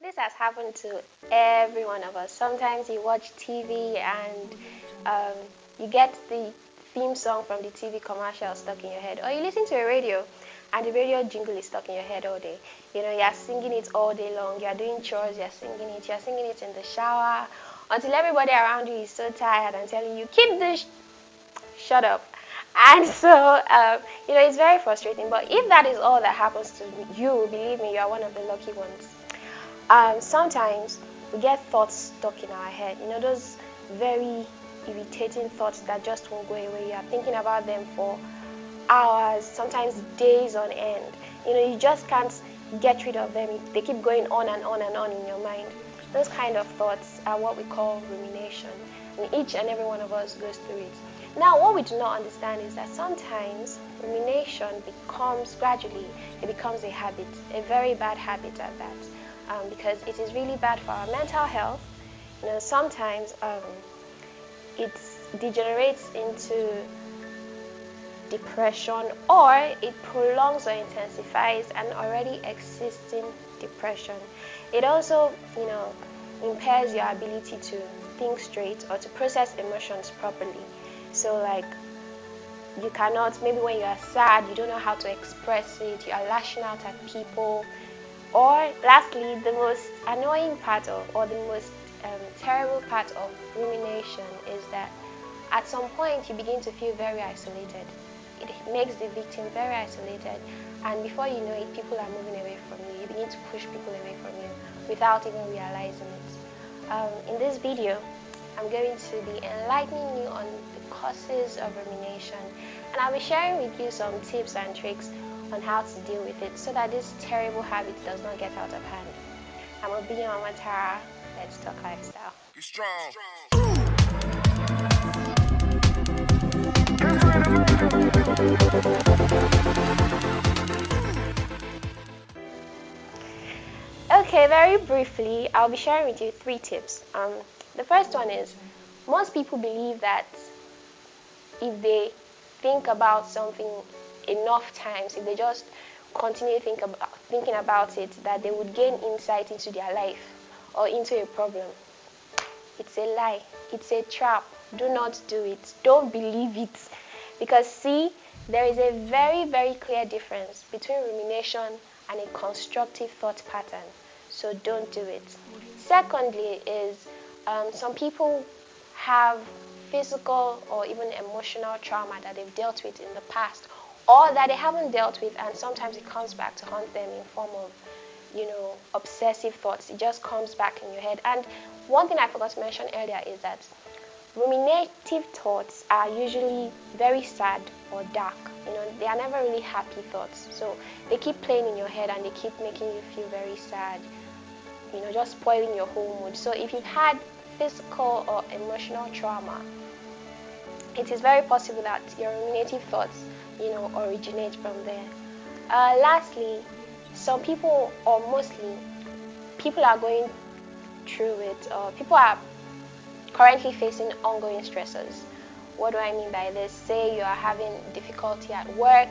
This has happened to every one of us. Sometimes you watch TV and you get the theme song from the TV commercial stuck in your head, or you listen to a radio and the radio jingle is stuck in your head all day. You know, you're singing it all day long. You're doing chores, you're singing it in the shower until everybody around you is so tired and telling you, keep this, shut up. And so, it's very frustrating. But if that is all that happens to you, believe me, you are one of the lucky ones. Sometimes we get thoughts stuck in our head, those very irritating thoughts that just won't go away. You are thinking about them for hours, sometimes days on end. You just can't get rid of them. They keep going on and on and on in your mind. Those kind of thoughts are what we call rumination, and each and every one of us goes through it. Now, what we do not understand is that sometimes rumination gradually becomes a habit, a very bad habit at that. Because it is really bad for our mental health. Sometimes it degenerates into depression, or it prolongs or intensifies an already existing depression. It also, impairs your ability to think straight or to process emotions properly. So, like, you cannot, maybe when you are sad, you don't know how to express it, you are lashing out at people. Or lastly, the most annoying part or the most terrible part of rumination is that at some point you begin to feel very isolated. It makes the victim very isolated, and before you know it, people are moving away from you. You begin to push people away from you without even realizing it. In this video, I'm going to be enlightening you on the causes of rumination, and I'll be sharing with you some tips and tricks on how to deal with it so that this terrible habit does not get out of hand. I'm Omotara. Let's talk lifestyle. You're strong. Okay, very briefly, I'll be sharing with you 3 tips. The first one is, most people believe that if they think about something enough times, if they just continue thinking about it, that they would gain insight into their life or into a problem. It's a lie. It's a trap. Do not do it. Don't believe it. Because see, there is a very, very clear difference between rumination and a constructive thought pattern. So don't do it. Secondly is, some people have physical or even emotional trauma that they've dealt with in the past, or that they haven't dealt with, and sometimes it comes back to haunt them in form of, obsessive thoughts. It just comes back in your head. And one thing I forgot to mention earlier is that ruminative thoughts are usually very sad or dark. They are never really happy thoughts. So they keep playing in your head and they keep making you feel very sad, just spoiling your whole mood. So if you've had physical or emotional trauma, it is very possible that your ruminative thoughts originate from there. Lastly, some people, or mostly people, are going through it, or people are currently facing ongoing stressors. What do I mean by this? Say you are having difficulty at work,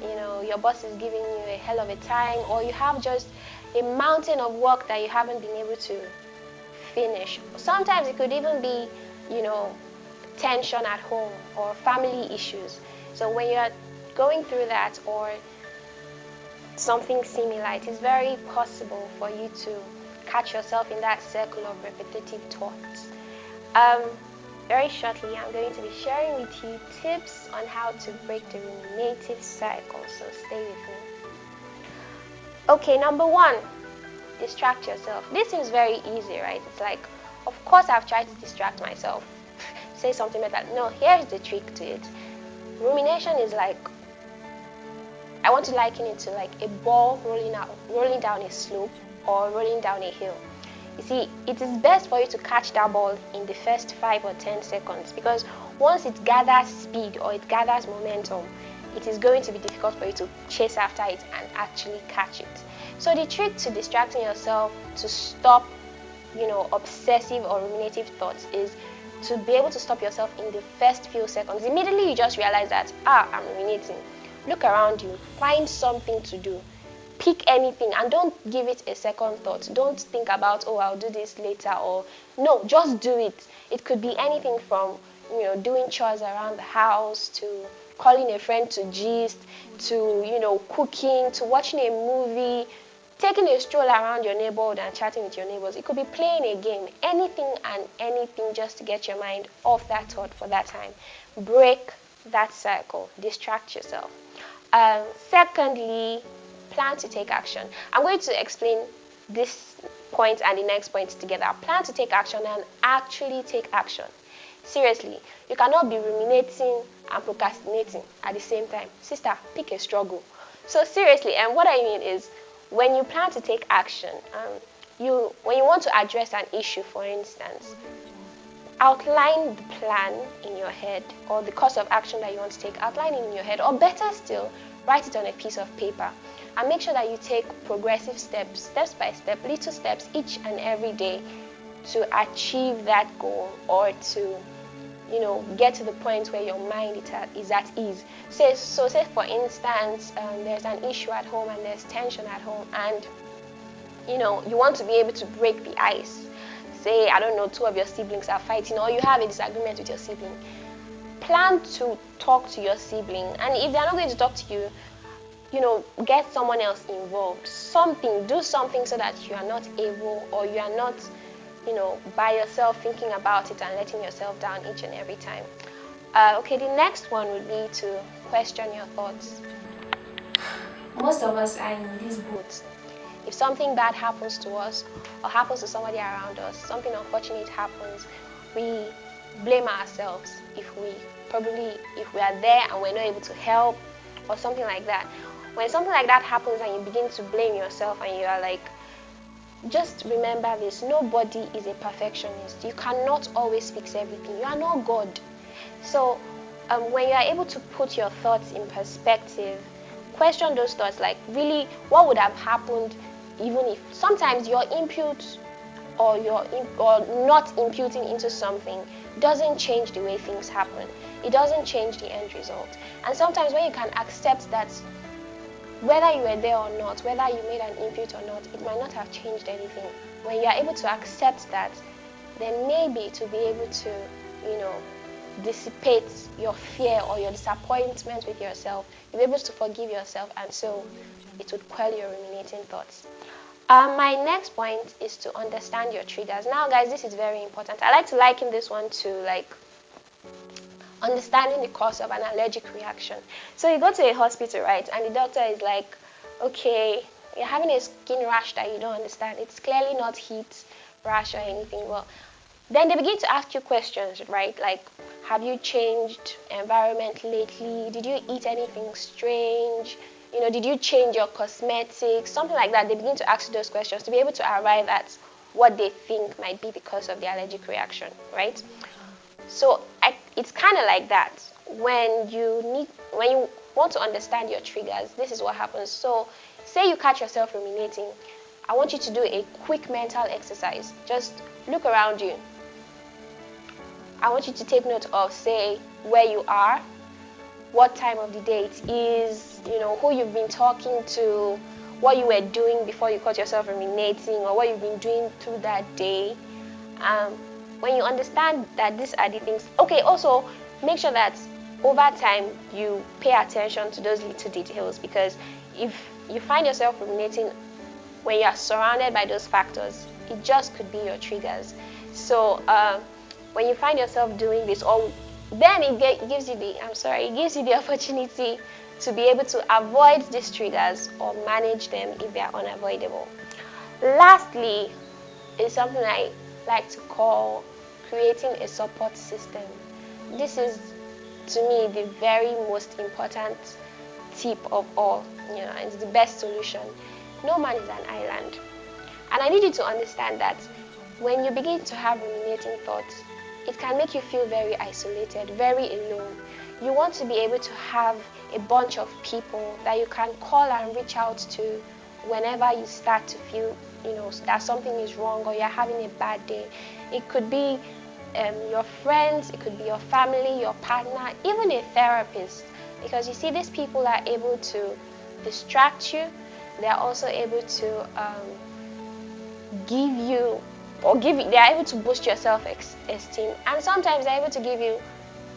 your boss is giving you a hell of a time, or you have just a mountain of work that you haven't been able to finish. Sometimes it could even be, tension at home or family issues. So when you're going through that or something similar, it is very possible for you to catch yourself in that circle of repetitive thoughts. Very shortly, I'm going to be sharing with you tips on how to break the ruminative cycle, so stay with me. Okay, number 1, distract yourself. This seems very easy, right? It's like, of course I've tried to distract myself. Say something like that. No, here's the trick to it. Rumination is like, I want to liken it to like a ball rolling down a slope or rolling down a hill. You see, it is best for you to catch that ball in the first 5 or 10 seconds, because once it gathers speed or it gathers momentum, it is going to be difficult for you to chase after it and actually catch it. So the trick to distracting yourself, to stop, obsessive or ruminative thoughts, is to be able to stop yourself in the first few seconds. Immediately you just realize that, I'm ruminating. Look around you, find something to do. pick anything and don't give it a second thought. Don't think about, oh, I'll do this later, or no, just do it. It could be anything from, doing chores around the house, to calling a friend to gist, to, cooking, to watching a movie, taking a stroll around your neighborhood and chatting with your neighbors. It could be playing a game, anything and anything, just to get your mind off that thought for that time. Break that cycle, distract yourself. Secondly, plan to take action. I'm going to explain this point and the next point together. Plan to take action and actually take action. Seriously, you cannot be ruminating and procrastinating at the same time. Sister, pick a struggle. So seriously, and what I mean is, when you plan to take action, when you want to address an issue, for instance, outline the plan in your head, or the course of action that you want to take, outline it in your head, or better still, write it on a piece of paper, and make sure that you take progressive steps, steps by step, little steps each and every day to achieve that goal, or to get to the point where your mind is at ease. Say for instance, there's an issue at home and there's tension at home, and you want to be able to break the ice. Say, I don't know, two of your siblings are fighting, or you have a disagreement with your sibling. Plan to talk to your sibling, and if they're not going to talk to you, get someone else involved. Do something so that you are not able, or you are not by yourself thinking about it and letting yourself down each and every time. Okay, the next one would be to question your thoughts. Most of us are in this boat. If something bad happens to us, or happens to somebody around us, something unfortunate happens, we blame ourselves if we are there and we're not able to help, or something like that. When something like that happens and you begin to blame yourself, and you are like, just remember this: nobody is a perfectionist. You cannot always fix everything. You are not God. So when you are able to put your thoughts in perspective, question those thoughts, like, really, what would have happened, even if sometimes your input or not imputing into something doesn't change the way things happen. It doesn't change the end result. And sometimes when you can accept that, whether you were there or not, whether you made an input or not, it might not have changed anything. When you are able to accept that, then maybe to be able to, dissipate your fear or your disappointment with yourself, you'll be able to forgive yourself, and so it would quell your ruminating thoughts. My next point is to understand your triggers. Now, guys, this is very important. I like to liken this one to understanding the cause of an allergic reaction. So you go to a hospital, right, and the doctor is like, okay, you're having a skin rash that you don't understand. It's clearly not heat rash or anything. Well, then they begin to ask you questions, right? Like, have you changed environment lately? Did you eat anything strange? Did you change your cosmetics? Something like that. They begin to ask you those questions to be able to arrive at what they think might be the cause of the allergic reaction, right? So it's kind of like that. When you want to understand your triggers, this is what happens. So say you catch yourself ruminating, I want you to do a quick mental exercise. Just look around you. I want you to take note of, say, where you are, what time of the day it is, who you've been talking to, what you were doing before you caught yourself ruminating, or what you've been doing through that day. When you understand that these are the things, okay, also make sure that over time you pay attention to those little details, because if you find yourself ruminating when you are surrounded by those factors, it just could be your triggers. So when you find yourself doing this, then it gives you the opportunity to be able to avoid these triggers or manage them if they are unavoidable. Lastly, is something I like to call creating a support system. This is, to me, the very most important tip of all. It's the best solution. No man is an island. And I need you to understand that when you begin to have ruminating thoughts, it can make you feel very isolated, very alone. You want to be able to have a bunch of people that you can call and reach out to whenever you start to feel, that something is wrong or you're having a bad day. It could be your friends, it could be your family, your partner, even a therapist. Because you see, these people are able to distract you. they are also able to give you they are able to boost your self-esteem, and sometimes they're able to give you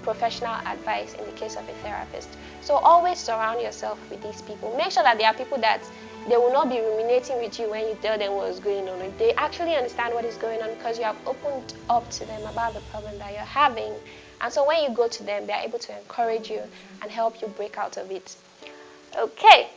professional advice in the case of a therapist. So always surround yourself with these people. Make sure that there are people that they will not be ruminating with you when you tell them what's going on. They actually understand what is going on because you have opened up to them about the problem that you're having. And so when you go to them, they're able to encourage you and help you break out of it. Okay,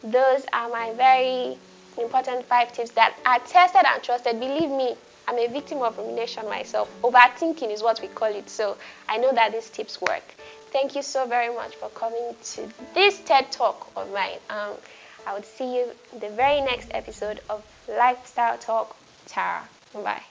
those are my very important 5 tips that are tested and trusted. Believe me, I'm a victim of rumination myself. Overthinking is what we call it. So I know that these tips work. Thank you so very much for coming to this TED Talk of mine. I would see you in the very next episode of Lifestyle Talk Tara. Bye.